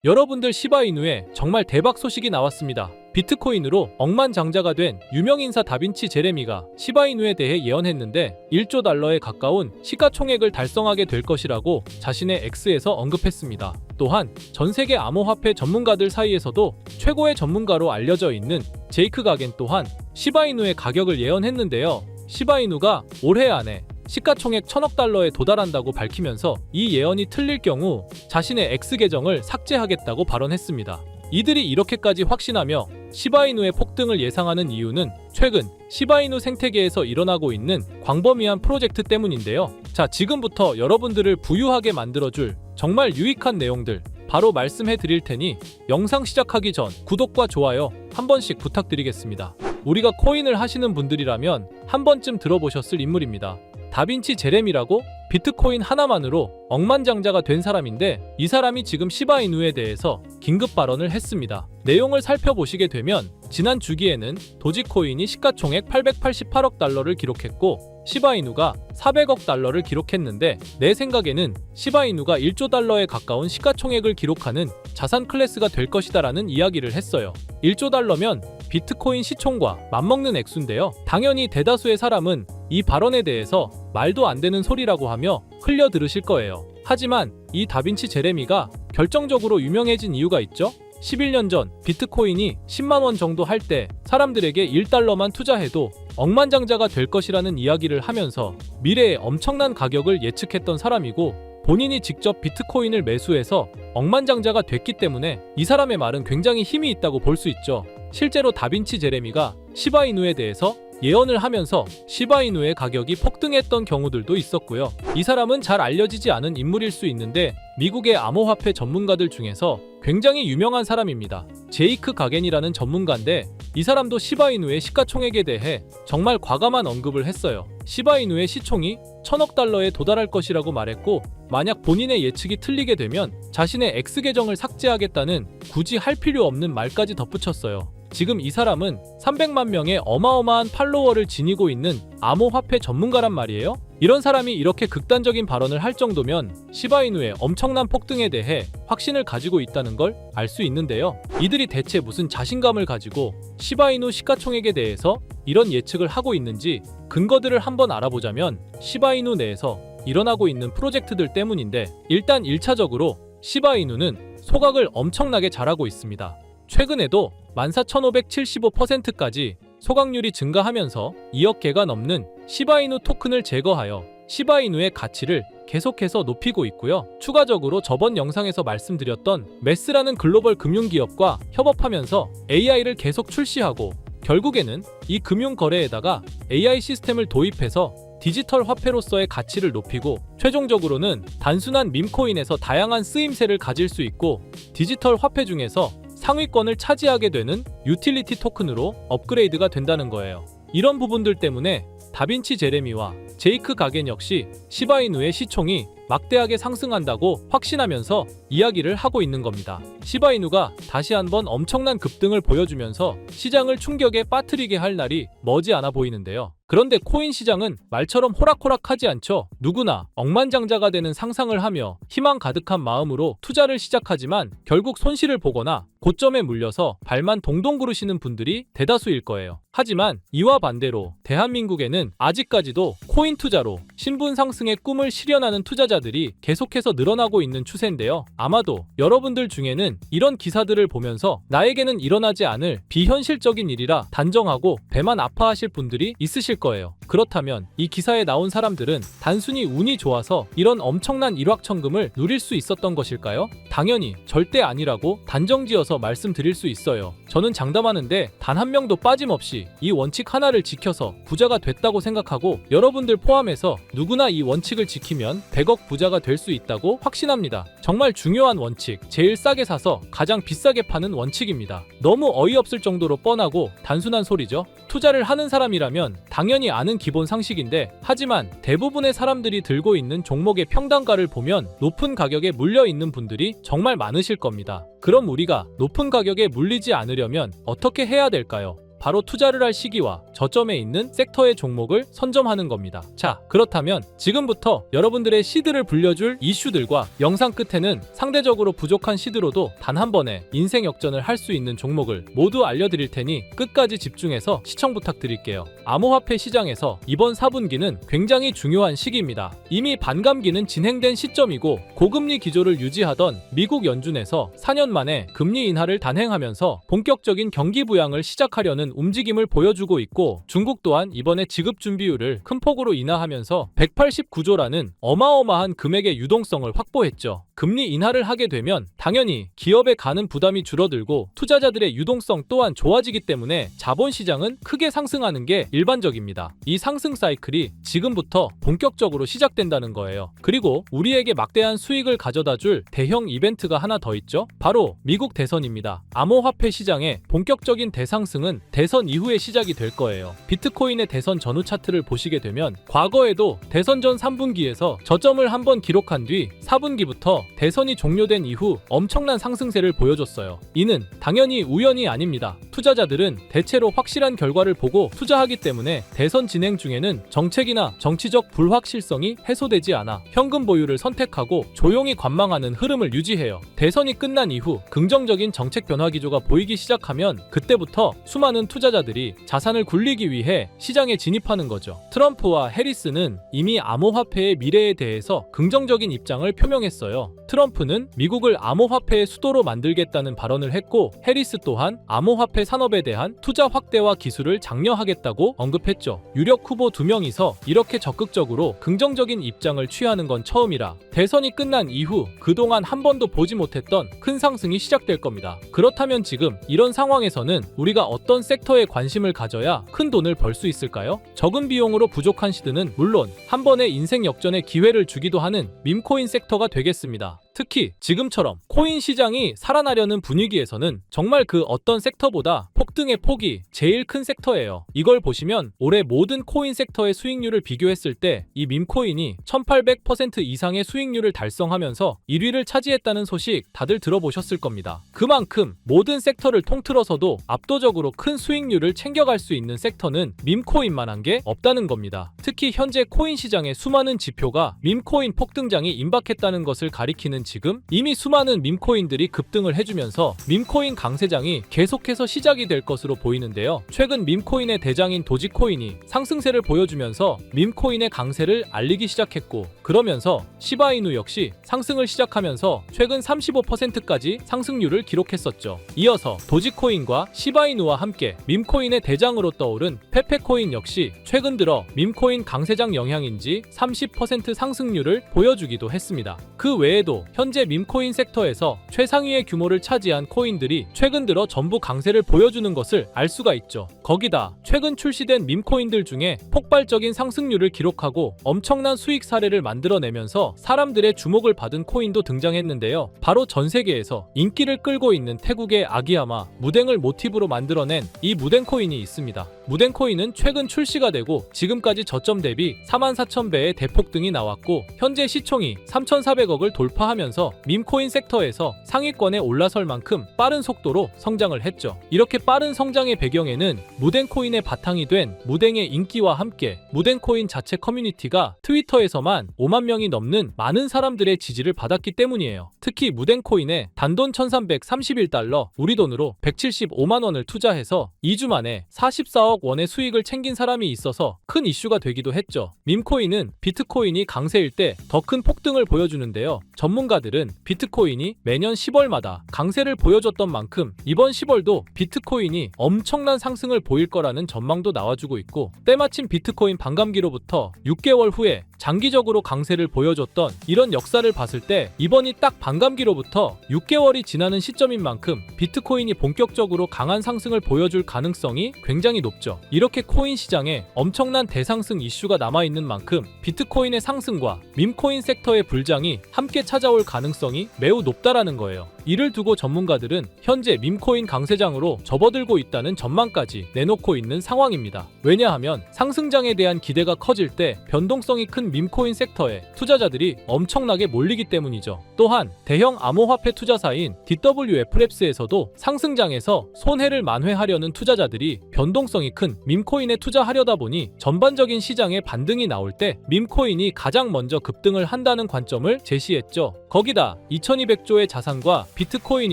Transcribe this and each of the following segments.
여러분들 시바이누에 정말 대박 소식이 나왔습니다. 비트코인으로 억만장자가 된 유명인사 다빈치 제레미가 시바이누에 대해 예언했는데 1조 달러에 가까운 시가총액을 달성하게 될 것이라고 자신의 X에서 언급했습니다. 또한 전 세계 암호화폐 전문가들 사이에서도 최고의 전문가로 알려져 있는 제이크 가겐 또한 시바이누의 가격을 예언했는데요. 시바이누가 올해 안에 시가총액 1000억 달러에 도달한다고 밝히면서 이 예언이 틀릴 경우 자신의 X 계정을 삭제하겠다고 발언했습니다. 이들이 이렇게까지 확신하며 시바이누의 폭등을 예상하는 이유는 최근 시바이누 생태계에서 일어나고 있는 광범위한 프로젝트 때문인데요. 자, 지금부터 여러분들을 부유하게 만들어줄 정말 유익한 내용들 바로 말씀해 드릴 테니 영상 시작하기 전 구독과 좋아요 한 번씩 부탁드리겠습니다. 우리가 코인을 하시는 분들이라면 한 번쯤 들어보셨을 인물입니다. 다빈치 제레미라고 비트코인 하나만으로 억만장자가 된 사람인데 이 사람이 지금 시바이누에 대해서 긴급 발언을 했습니다. 내용을 살펴보시게 되면 지난 주기에는 도지코인이 시가총액 888억 달러를 기록했고 시바이누가 400억 달러를 기록했는데 내 생각에는 시바이누가 1조 달러에 가까운 시가총액을 기록하는 자산 클래스가 될 것이다라는 이야기를 했어요. 1조 달러면 비트코인 시총과 맞먹는 액수인데요. 당연히 대다수의 사람은 이 발언에 대해서 말도 안 되는 소리라고 하며 흘려 들으실 거예요. 하지만 이 다빈치 제레미가 결정적으로 유명해진 이유가 있죠. 11년 전 비트코인이 10만 원 정도 할 때 사람들에게 1달러만 투자해도 억만장자가 될 것이라는 이야기를 하면서 미래의 엄청난 가격을 예측했던 사람이고 본인이 직접 비트코인을 매수해서 억만장자가 됐기 때문에 이 사람의 말은 굉장히 힘이 있다고 볼 수 있죠. 실제로 다빈치 제레미가 시바이누에 대해서 예언을 하면서 시바이누의 가격이 폭등했던 경우들도 있었고요. 이 사람은 잘 알려지지 않은 인물일 수 있는데 미국의 암호화폐 전문가들 중에서 굉장히 유명한 사람입니다. 제이크 가겐이라는 전문가인데 이 사람도 시바이누의 시가총액에 대해 정말 과감한 언급을 했어요. 시바이누의 시총이 1000억 달러에 도달할 것이라고 말했고 만약 본인의 예측이 틀리게 되면 자신의 X 계정을 삭제하겠다는 굳이 할 필요 없는 말까지 덧붙였어요. 지금 이 사람은 300만 명의 어마어마한 팔로워를 지니고 있는 암호화폐 전문가란 말이에요. 이런 사람이 이렇게 극단적인 발언을 할 정도면 시바이누의 엄청난 폭등에 대해 확신을 가지고 있다는 걸 알 수 있는데요. 이들이 대체 무슨 자신감을 가지고 시바이누 시가총액에 대해서 이런 예측을 하고 있는지 근거들을 한번 알아보자면 시바이누 내에서 일어나고 있는 프로젝트들 때문인데 일단 1차적으로 시바이누는 소각을 엄청나게 잘하고 있습니다. 최근에도 14,575%까지 소각률이 증가하면서 2억 개가 넘는 시바이누 토큰을 제거하여 시바이누의 가치를 계속해서 높이고 있고요. 추가적으로 저번 영상에서 말씀드렸던 메스라는 글로벌 금융기업과 협업하면서 AI를 계속 출시하고 결국에는 이 금융거래에다가 AI 시스템을 도입해서 디지털 화폐로서의 가치를 높이고 최종적으로는 단순한 밈코인에서 다양한 쓰임새를 가질 수 있고 디지털 화폐 중에서 상위권을 차지하게 되는 유틸리티 토큰으로 업그레이드가 된다는 거예요. 이런 부분들 때문에 다빈치 제레미와 제이크 가겐 역시 시바이누의 시총이 막대하게 상승한다고 확신하면서 이야기를 하고 있는 겁니다. 시바이누가 다시 한번 엄청난 급등을 보여주면서 시장을 충격에 빠뜨리게 할 날이 머지않아 보이는데요. 그런데 코인 시장은 말처럼 호락호락하지 않죠. 누구나 억만장자가 되는 상상을 하며 희망 가득한 마음으로 투자를 시작하지만 결국 손실을 보거나 고점에 물려서 발만 동동 구르시는 분들이 대다수일 거예요. 하지만 이와 반대로 대한민국에는 아직까지도 코인 투자로 신분 상승의 꿈을 실현하는 투자자들이 계속해서 늘어나고 있는 추세인데요. 아마도 여러분들 중에는 이런 기사들을 보면서 나에게는 일어나지 않을 비현실적인 일이라 단정하고 배만 아파하실 분들이 있으실 거예요. 그렇다면 이 기사에 나온 사람들은 단순히 운이 좋아서 이런 엄청난 일확천금을 누릴 수 있었던 것일까요? 당연히 절대 아니라고 단정지어서 말씀드릴 수 있어요. 저는 장담하는데 단 한 명도 빠짐없이 이 원칙 하나를 지켜서 부자가 됐다고 생각하고 여러분들 포함해서 누구나 이 원칙을 지키면 100억 부자가 될 수 있다고 확신합니다. 정말 중요한 원칙, 제일 싸게 사서 가장 비싸게 파는 원칙입니다. 너무 어이없을 정도로 뻔하고 단순한 소리죠. 투자를 하는 사람이라면 당연히 아는 기본 상식인데 하지만 대부분의 사람들이 들고 있는 종목의 평단가를 보면 높은 가격에 물려 있는 분들이 정말 많으실 겁니다. 그럼 우리가 높은 가격에 물리지 않으려면 어떻게 해야 될까요? 바로 투자를 할 시기와 저점에 있는 섹터의 종목을 선점하는 겁니다. 자, 그렇다면 지금부터 여러분들의 시드를 불려줄 이슈들과 영상 끝에는 상대적으로 부족한 시드로도 단 한 번에 인생 역전을 할 수 있는 종목을 모두 알려드릴 테니 끝까지 집중해서 시청 부탁드릴게요. 암호화폐 시장에서 이번 4분기는 굉장히 중요한 시기입니다. 이미 반감기는 진행된 시점이고 고금리 기조를 유지하던 미국 연준에서 4년 만에 금리 인하를 단행하면서 본격적인 경기 부양을 시작하려는 움직임을 보여주고 있고 중국 또한 이번에 지급 준비율을 큰 폭으로 인하하면서 189조라는 어마어마한 금액의 유동성을 확보했죠. 금리 인하를 하게 되면 당연히 기업에 가는 부담이 줄어들고 투자자들의 유동성 또한 좋아지기 때문에 자본시장은 크게 상승하는 게 일반적입니다. 이 상승 사이클이 지금부터 본격적으로 시작된다는 거예요. 그리고 우리에게 막대한 수익을 가져다 줄 대형 이벤트가 하나 더 있죠. 바로 미국 대선입니다. 암호화폐 시장의 본격적인 대상승은 대선 이후에 시작이 될 거예요. 비트코인의 대선 전후 차트를 보시게 되면 과거에도 대선 전 3분기에서 저점을 한번 기록한 뒤 4분기부터 대선이 종료된 이후 엄청난 상승세를 보여줬어요. 이는 당연히 우연이 아닙니다. 투자자들은 대체로 확실한 결과를 보고 투자하기 때문에 대선 진행 중에는 정책이나 정치적 불확실성이 해소되지 않아 현금 보유를 선택하고 조용히 관망하는 흐름을 유지해요. 대선이 끝난 이후 긍정적인 정책 변화 기조가 보이기 시작하면 그때부터 수많은 투자자들이 자산을 굴리기 위해 시장에 진입하는 거죠. 트럼프와 해리스는 이미 암호화폐의 미래에 대해서 긍정적인 입장을 표명했어요. 트럼프는 미국을 암호화폐의 수도로 만들겠다는 발언을 했고 해리스 또한 암호화폐 산업에 대한 투자 확대와 기술을 장려하겠다고 언급했죠. 유력 후보 2명이서 이렇게 적극적으로 긍정적인 입장을 취하는 건 처음이라 대선이 끝난 이후 그동안 한 번도 보지 못했던 큰 상승이 시작될 겁니다. 그렇다면 지금 이런 상황에서는 우리가 어떤 섹터에 관심을 가져야 큰 돈을 벌 수 있을까요? 적은 비용으로 부족한 시드는 물론 한 번의 인생 역전의 기회를 주기도 하는 밈코인 섹터가 되겠습니다. 특히 지금처럼 코인 시장이 살아나려는 분위기에서는 정말 그 어떤 섹터보다 폭등의 폭이 제일 큰 섹터예요. 이걸 보시면 올해 모든 코인 섹터의 수익률을 비교했을 때 이 밈코인이 1800% 이상의 수익률을 달성하면서 1위를 차지했다는 소식 다들 들어보셨을 겁니다. 그만큼 모든 섹터를 통틀어서도 압도적으로 큰 수익률을 챙겨갈 수 있는 섹터는 밈코인만한 게 없다는 겁니다. 특히 현재 코인 시장의 수많은 지표가 밈코인 폭등장이 임박했다는 것을 가리키는 지금 이미 수많은 밈코인들이 급등을 해주면서 밈코인 강세장이 계속해서 시작이 될 것으로 보이는데요. 최근 밈코인의 대장인 도지코인이 상승세를 보여주면서 밈코인의 강세를 알리기 시작했고 그러면서 시바이누 역시 상승을 시작하면서 최근 35%까지 상승률을 기록했었죠. 이어서 도지코인과 시바이누와 함께 밈코인의 대장으로 떠오른 페페코인 역시 최근 들어 밈코인 강세장 영향인지 30% 상승률을 보여주기도 했습니다. 그 외에도 현재 밈코인 섹터에서 최상위의 규모를 차지한 코인들이 최근 들어 전부 강세를 보여주는 것을 알 수가 있죠. 거기다 최근 출시된 밈코인들 중에 폭발적인 상승률을 기록하고 엄청난 수익 사례를 만들어내면서 사람들의 주목을 받은 코인도 등장했는데요. 바로 전 세계에서 인기를 끌고 있는 태국의 아기야마 무댕을 모티브로 만들어낸 이 무댕 코인이 있습니다. 무댕 코인은 최근 출시가 되고 지금까지 저점 대비 44,000배의 대폭등이 나왔고 현재 시총이 3,400억을 돌파하면서 밈코인 섹터에서 상위권에 올라설 만큼 빠른 속도로 성장을 했죠. 이렇게 빠른 성장의 배경에는 무댕코인의 바탕이 된 무댕의 인기와 함께 무댕코인 자체 커뮤니티가 트위터에서만 5만 명이 넘는 많은 사람들의 지지를 받았기 때문이에요. 특히 무댕코인에 단돈 1331달러 우리 돈으로 175만 원을 투자해서 2주 만에 44억 원의 수익을 챙긴 사람이 있어서 큰 이슈가 되기도 했죠. 밈코인은 비트코인이 강세일 때 더 큰 폭등을 보여주는데요. 전문가들은 비트코인이 매년 10월마다 강세를 보여줬던 만큼 이번 10월도 비트코인이 엄청난 상승을 보일 거라는 전망도 나와주고 있고 때마침 비트코인 반감기로부터 6개월 후에 장기적으로 강세를 보여줬던 이런 역사를 봤을 때 이번이 딱 반감기로부터 6개월이 지나는 시점인 만큼 비트코인이 본격적으로 강한 상승을 보여줄 가능성이 굉장히 높죠. 이렇게 코인 시장에 엄청난 대상승 이슈가 남아있는 만큼 비트코인의 상승과 밈코인 섹터의 불장이 함께 찾아올 가능성이 매우 높다라는 거예요. 이를 두고 전문가들은 현재 밈코인 강세장으로 접어들고 있다는 전망까지 내놓고 있는 상황입니다. 왜냐하면 상승장에 대한 기대가 커질 때 변동성이 큰 밈코인 섹터에 투자자들이 엄청나게 몰리기 때문이죠. 또한 대형 암호화폐 투자사인 DWF랩스에서도 상승장에서 손해를 만회하려는 투자자들이 변동성이 큰 밈코인에 투자하려다 보니 전반적인 시장에 반등이 나올 때 밈코인이 가장 먼저 급등을 한다는 관점을 제시했죠. 거기다 2200조의 자산과 비트코인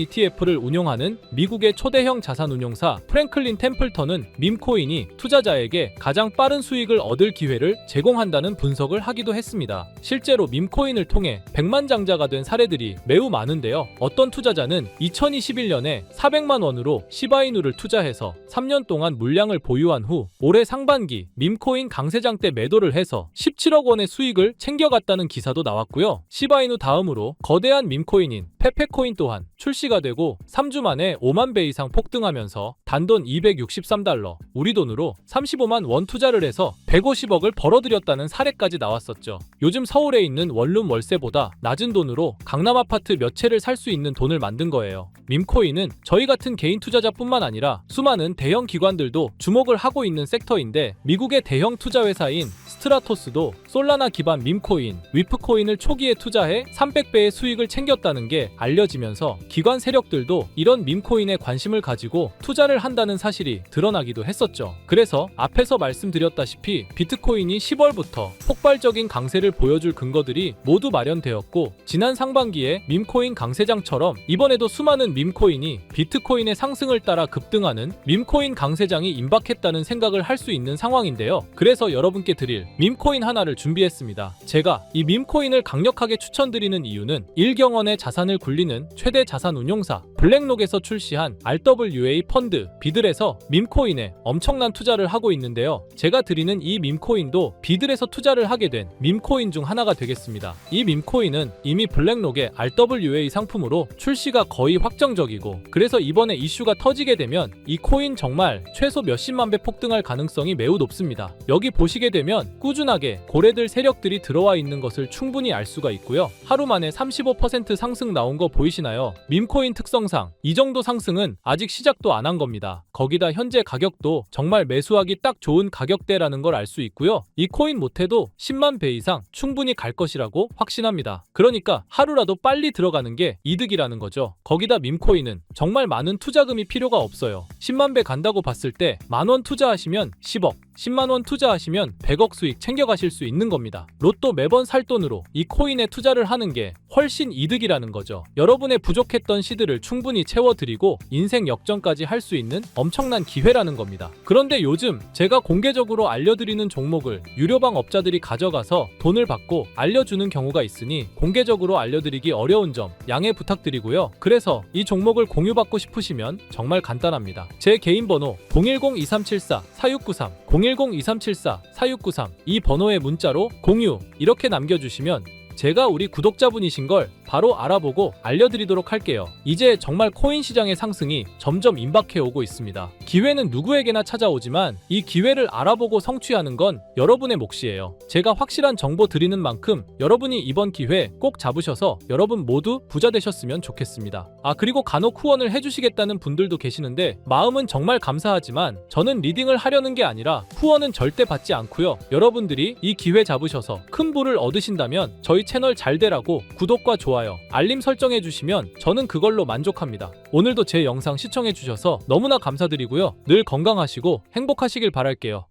ETF를 운용하는 미국의 초대형 자산운용사 프랭클린 템플턴은 밈코인이 투자자에게 가장 빠른 수익을 얻을 기회를 제공한다는 분석을 하기도 했습니다. 실제로 밈코인을 통해 100만 장자가 된 사례들이 매우 많은데요. 어떤 투자자는 2021년에 400만 원으로 시바이누를 투자해서 3년 동안 물량을 보유한 후 올해 상반기 밈코인 강세장 때 매도를 해서 17억 원의 수익을 챙겨갔다는 기사도 나왔고요. 시바이누 다음으로 거대한 밈코인인 페페코인 또한 출시가 되고 3주 만에 5만 배 이상 폭등하면서 단돈 263달러, 우리 돈으로 35만 원 투자를 해서 150억을 벌어들였다는 사례까지 나왔었죠. 요즘 서울에 있는 원룸 월세보다 낮은 돈으로 강남 아파트 몇 채를 살 수 있는 돈을 만든 거예요. 밈코인은 저희 같은 개인 투자자뿐만 아니라 수많은 대형 기관들도 주목을 하고 있는 섹터인데, 미국의 대형 투자 회사인 스트라토스도 솔라나 기반 밈코인, 위프코인을 초기에 투자해 300배의 수익을 챙겼다는 게 알려지면서 기관 세력들도 이런 밈코인에 관심을 가지고 투자를 한다는 사실이 드러나기도 했었죠. 그래서 앞에서 말씀드렸다시피 비트코인이 10월부터 폭발적인 강세를 보여줄 근거들이 모두 마련되었고, 지난 상반기에 밈코인 강세장처럼 이번에도 수많은 밈코인이 비트코인의 상승을 따라 급등하는 밈코인 강세장이 임박했다는 생각을 할 수 있는 상황인데요. 그래서 여러분께 드릴 밈코인 하나를 준비했습니다. 제가 이 밈코인을 강력하게 추천드리는 이유는 일경원의 자산을 굴리는 최대 자산 운용사 블랙록에서 출시한 RWA 펀드 비들에서 밈코인에 엄청난 투자를 하고 있는데요. 제가 드리는 이 밈코인도 비들에서 투자를 하게 된 밈코인 중 하나가 되겠습니다. 이 밈코인은 이미 블랙록의 RWA 상품으로 출시가 거의 확정적이고, 그래서 이번에 이슈가 터지게 되면 이 코인 정말 최소 몇십만 배 폭등할 가능성이 매우 높습니다. 여기 보시게 되면 꾸준하게 고래들 세력들이 들어와 있는 것을 충분히 알 수가 있고요. 하루 만에 35% 상승 나온 거 보이시나요? 밈코인 특성상 이 정도 상승은 아직 시작도 안 한 겁니다. 거기다 현재 가격도 정말 매수하기 딱 좋은 가격대라는 걸 알 수 있고요. 이 코인 못해도 10만 배 이상 충분히 갈 것이라고 확신합니다. 그러니까 하루라도 빨리 들어가는 게 이득이라는 거죠. 거기다 밈코인은 정말 많은 투자금이 필요가 없어요. 10만 배 간다고 봤을 때 만원 투자하시면 10억, 10만원 투자하시면 100억 수익 챙겨가실 수 있는 겁니다. 로또 매번 살 돈으로 이 코인에 투자를 하는 게 훨씬 이득이라는 거죠. 여러분의 부족했던 시드를 충분히 채워드리고 인생 역전까지 할 수 있는 엄청난 기회라는 겁니다. 그런데 요즘 제가 공개적으로 알려드리는 종목을 유료방 업자들이 가져가서 돈을 받고 알려주는 경우가 있으니 공개적으로 알려드리기 어려운 점 양해 부탁드리고요. 그래서 이 종목을 공유받고 싶으시면 정말 간단합니다. 제 개인 번호 010-2374-4693 010-2374-4693 이 번호에 문자로 공유 이렇게 남겨주시면 제가 우리 구독자분이신 걸 바로 알아보고 알려드리도록 할게요. 이제 정말 코인 시장의 상승이 점점 임박해 오고 있습니다. 기회는 누구에게나 찾아오지만 이 기회를 알아보고 성취하는 건 여러분의 몫이에요. 제가 확실한 정보 드리는 만큼 여러분이 이번 기회 꼭 잡으셔서 여러분 모두 부자 되셨으면 좋겠습니다. 그리고 간혹 후원을 해주시겠다는 분들도 계시는데 마음은 정말 감사하지만 저는 리딩을 하려는 게 아니라 후원은 절대 받지 않고요. 여러분들이 이 기회 잡으셔서 큰 부를 얻으신다면 저희 채널 잘 되라고 구독과 좋아요, 알림 설정해 주시면 저는 그걸로 만족합니다. 오늘도 제 영상 시청해 주셔서 너무나 감사드리고요. 늘 건강하시고 행복하시길 바랄게요.